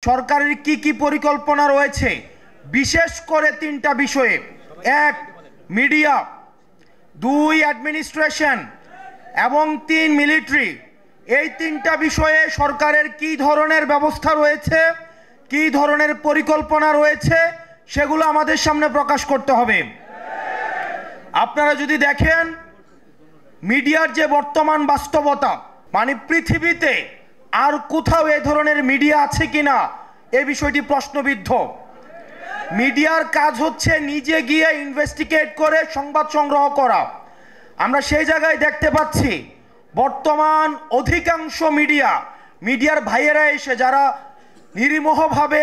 সরকারের কি পরিকল্পনা রয়েছে, বিশেষ করে তিনটা বিষয়ে: এক, মিডিয়া; দুই, অ্যাডমিনিস্ট্রেশন; এবং তিন, মিলিটারি। এই তিনটা বিষয়ে সরকারের কি ধরনের ব্যবস্থা রয়েছে, কি ধরনের পরিকল্পনা রয়েছে, সেগুলো আমাদের সামনে প্রকাশ করতে হবে। আপনারা যদি দেখেন মিডিয়ার যে বর্তমান বাস্তবতা, মানে পৃথিবীতে আর কোথাও এই ধরনের মিডিয়া আছে কিনা এই বিষয়টি প্রশ্নবিদ্ধ। মিডিয়ার কাজ হচ্ছে নিজে গিয়ে ইনভেস্টিগেট করে সংবাদ সংগ্রহ করা। আমরা সেই জায়গায় দেখতে পাচ্ছি বর্তমান অধিকাংশ মিডিয়ার ভাইয়েরা এসে যারা নিরীমভাবে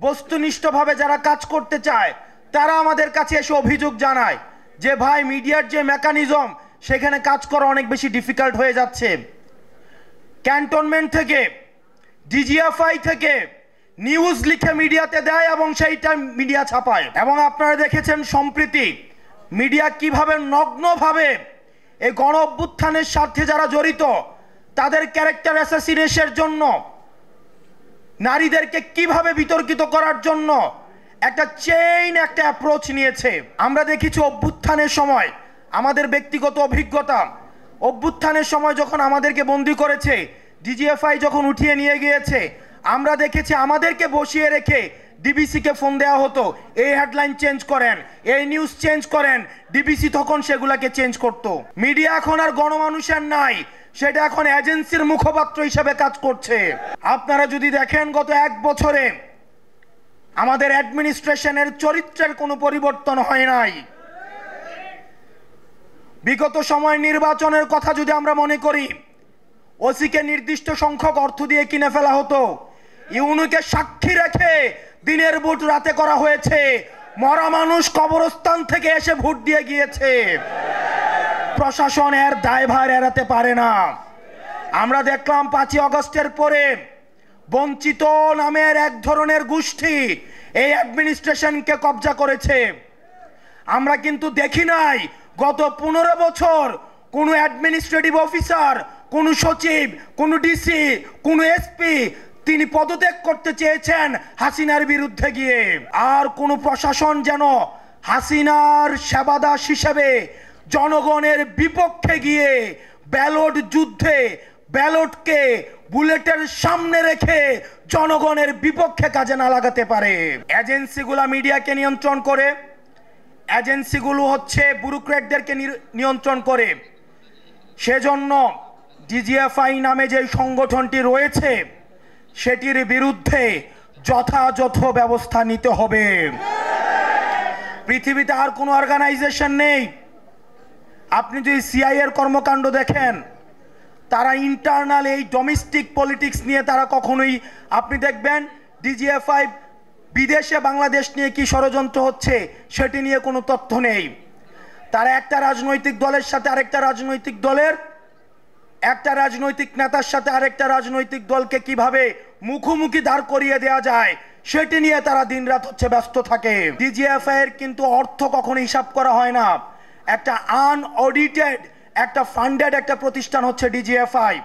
বস্তুনিষ্ঠভাবে যারা কাজ করতে চায় তারা আমাদের কাছে এসে অভিযোগ জানায় যে ভাই, মিডিয়ার যে মেকানিজম সেখানে কাজ করা অনেক বেশি ডিফিকাল্ট হয়ে যাচ্ছে। ক্যান্টনমেন্ট থেকে, ডিজিএফআই থেকে নিউজ লিখে মিডিয়াতে দেয় এবং সেইটা মিডিয়া ছাপায়। এবং আপনারা দেখেছেন সম্প্রতি মিডিয়া কিভাবে নগ্নভাবে এই গণ অভ্যুত্থানের সাথে যারা জড়িত তাদের ক্যারেক্টার অ্যাসাসিনেশনের জন্য, নারীদেরকে কিভাবে বিতর্কিত করার জন্য একটা একটা অ্যাপ্রোচ নিয়েছে। আমরা দেখেছি অভ্যুত্থানের সময় আমাদের ব্যক্তিগত অভিজ্ঞতা, অভ্যুত্থানের সময় যখন আমাদেরকে বন্দি করেছে, ডিজিএফআই যখন উঠিয়ে নিয়ে গিয়েছে, আমরা দেখেছি আমাদেরকে বসিয়ে রেখে ডিবিসিকে ফোন দেওয়া হতো, এই হেডলাইন চেঞ্জ করেন, এই নিউজ চেঞ্জ করেন। ডিবিসি তখন সেগুলাকে চেঞ্জ করতো। মিডিয়া এখন আর গণমানুষের নাই, সেটা এখন এজেন্সির মুখপাত্র হিসেবে কাজ করছে। আপনারা যদি দেখেন গত এক বছরে আমাদের অ্যাডমিনিস্ট্রেশনের চরিত্রের কোনো পরিবর্তন হয় নাই। বিগত সময় নির্বাচনের কথা যদি আমরা মনে করি, ওসিকে নির্দিষ্ট সংখ্যক অর্থ দিয়ে কিনে ফেলা হতো, ইউনুকে সাক্ষী রেখে দিনের ভোট রাতে করা হয়েছে, মরা মানুষ কবরস্থান থেকে এসে ভোট দিয়ে গিয়েছে। প্রশাসন এর দায়ভার এড়াতে পারে না। আমরা দেখলাম 5ই আগস্টের পরে বঞ্চিত নামের এক ধরনের গোষ্ঠী এই অ্যাডমিনিস্ট্রেশনকে কবজা করেছে। আমরা কিন্তু দেখি নাই গত 15 বছর কোনো অ্যাডমিনিস্ট্রেটিভ অফিসার, কোনো সচিব, কোনো ডিসি, কোনো এসপি তিনি পদত্যাগ করতে চেয়েছেন হাসিনার বিরুদ্ধে গিয়ে। আর কোনো প্রশাসন যেন হাসিনার সেবাদাস হিসেবে জনগণের বিপক্ষে গিয়ে ব্যালট যুদ্ধে ব্যালটকে বুলেটের সামনে রেখে জনগণের বিপক্ষে কাজে না লাগাতে পারে। এজেন্সিগুলো মিডিয়াকে নিয়ন্ত্রণ করে, এজেন্সিগুলো হচ্ছে ব্যুরোক্র্যাটদেরকে নিয়ন্ত্রণ করে। সেজন্য ডিজিএফআই নামে যে সংগঠনটি রয়েছে সেটির বিরুদ্ধে যথাযথ ব্যবস্থা নিতে হবে। পৃথিবীতে আর কোনো অর্গানাইজেশন নেই। আপনি যদি সিআইএ এর কর্মকাণ্ড দেখেন, তারা ইন্টারনাল এই ডোমেস্টিক পলিটিক্স নিয়ে তারা কখনোই, আপনি দেখবেন ডিজিএফআই বিদেশে বাংলাদেশ নিয়ে কি ষড়যন্ত্র হচ্ছে সেটি নিয়ে কোনো তথ্য নেই। তারা একটা রাজনৈতিক দলের সাথে আরেকটা রাজনৈতিক দলের, একটা রাজনৈতিক নেতার সাথে আরেকটা রাজনৈতিক দলকে কিভাবে মুখোমুখি দাঁড় করিয়ে দেওয়া যায় সেটি নিয়ে তারা দিনরাত হচ্ছে ব্যস্ত থাকে। ডিজিএফআই এর কিন্তু অর্থ কখনো হিসাব করা হয় না। একটা আনঅডিটেড, একটা ফান্ডেড একটা প্রতিষ্ঠান হচ্ছে ডিজিএফআই,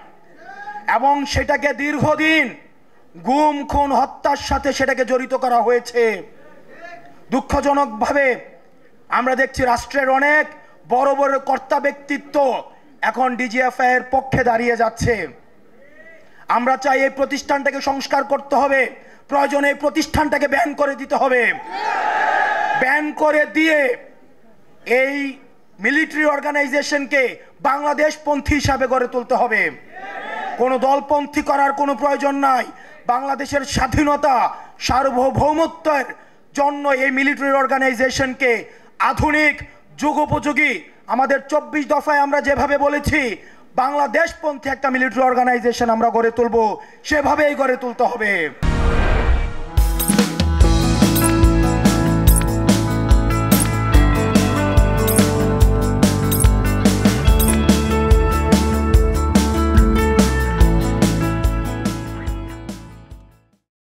এবং সেটাকে দীর্ঘদিন গুম খুন হত্যার সাথে সেটাকে জড়িত করা হয়েছে। দুঃখজনকভাবে আমরা দেখছি রাষ্ট্রের অনেক বড় বড় কর্তা ব্যক্তিত্ব এখন ডিজিএফআই এর পক্ষে দাঁড়িয়ে যাচ্ছে। আমরা চাই এই প্রতিষ্ঠানটাকে সংস্কার করতে হবে, প্রয়োজনে এই প্রতিষ্ঠানটাকে ব্যান করে দিতে হবে। ব্যান করে দিয়ে এই মিলিটারি অর্গানাইজেশনকে বাংলাদেশপন্থী হিসাবে গড়ে তুলতে হবে। কোনো দলপন্থী করার কোনো প্রয়োজন নাই। বাংলাদেশের স্বাধীনতা সার্বভৌমত্বের জন্য এই মিলিটারি অর্গানাইজেশনকে আধুনিক যুগোপযোগী, আমাদের 24 দফায় আমরা যেভাবে বলেছি বাংলাদেশপন্থী একটা মিলিটারি অর্গানাইজেশন আমরা গড়ে তুলব, সেভাবেই গড়ে তুলতে হবে।